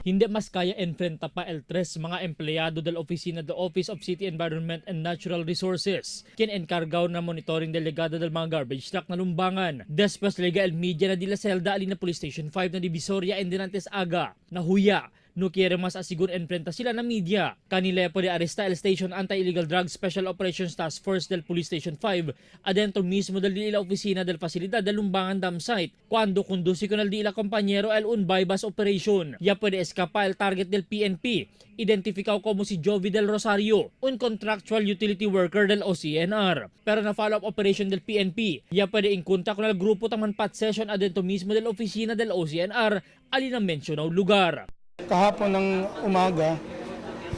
Hindi mas kaya enfrenta pa el tres mga empleyado del oficina del Office of City Environment and Natural Resources, quien encargao na monitoring delegado del mga garbage truck na lumbangan. Después lega el media na dila celda alina Police Station 5 na Divisoria and Dinantes Aga, na huya. No quiere mas asigun enfrenta sila na media. Kanila po de aresta el Station Anti-Illegal Drugs Special Operations Task Force del Police Station 5 adentro mismo del dila oficina del fasilidad del Lumbangan Dam Site cuando conduci con el dila compañero el un bypass operation. Ya puede escapa el target del PNP, identificado como si Jovi del Rosario, un contractual utility worker del OCNR. Pero na follow-up operation del PNP, ya puede inkunta con el grupo tamanpat session adentro mismo del oficina del OCNR alin ang mensyonang lugar. Kahapon ng umaga,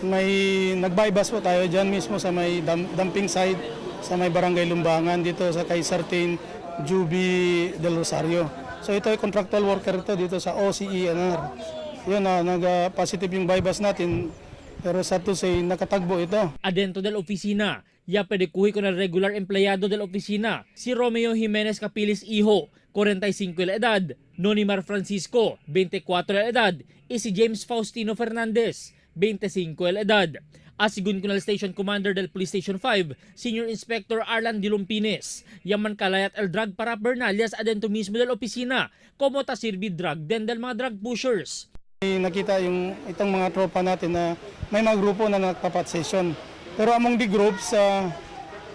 may nag-bypass po tayo dyan mismo sa may dumping site sa may barangay Lumbangan dito sa kay Certain Juby del Rosario. So ito ay contractual worker ito dito sa OCENR. Yun na, nag-positive yung bypass natin pero sa to say nakatagbo ito. Adentro del oficina, ya pedikuhi con el regular empleyado del oficina, si Romeo Jimenez Capilis Iho, 45 la edad, Nonimar Francisco, 24 la edad, y si James Faustino Fernandez, 25 la edad. Asigun con el Station Commander del Police Station 5, Senior Inspector Arlan Dilumpines, yaman kalayat el drug paraphernalias adentro mismo del opisina, como tasirbi drug den del mga drug pushers. Nakita yung itong mga tropa natin na may mga grupo na nagpapat session. Pero among the groups,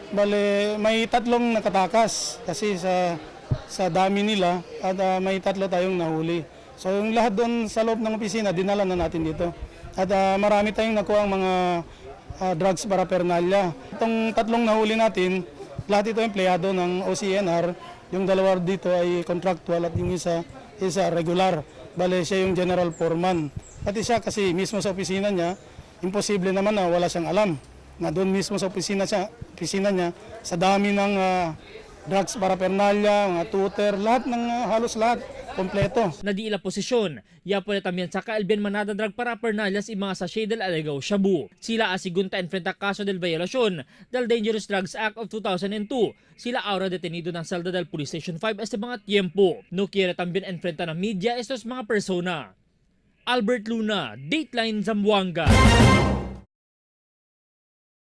bale, may tatlong nakatakas kasi sa dami nila at may tatlo tayong nahuli. So yung lahat doon sa loob ng opisina, dinala na natin dito. At marami tayong nakuha ang mga drugs paraphernalia. Itong tatlong nahuli natin, lahat ito empleyado ng OCNR. Yung dalawa dito ay contractual at yung isa regular. Bale, siya yung general foreman. Pati siya kasi mismo sa opisina niya, imposible naman na wala siyang alam. Na doon mismo sa opisina niya, sa dami ng drugs paraphernalia, mga tutor, lahat ng halos lahat, kompleto. Nadiila posisyon, ya po también sa kaelben manada drug paraphernalias y mga sachet del Alegaw Shabu. Sila asigunta enfrenta kaso del violación del Dangerous Drugs Act of 2002. Sila ahora detenido ng celda del Police Station 5 este mga tiempo. No quiere también enfrenta ng media estos mga persona. Albert Luna, Dateline Zamboanga.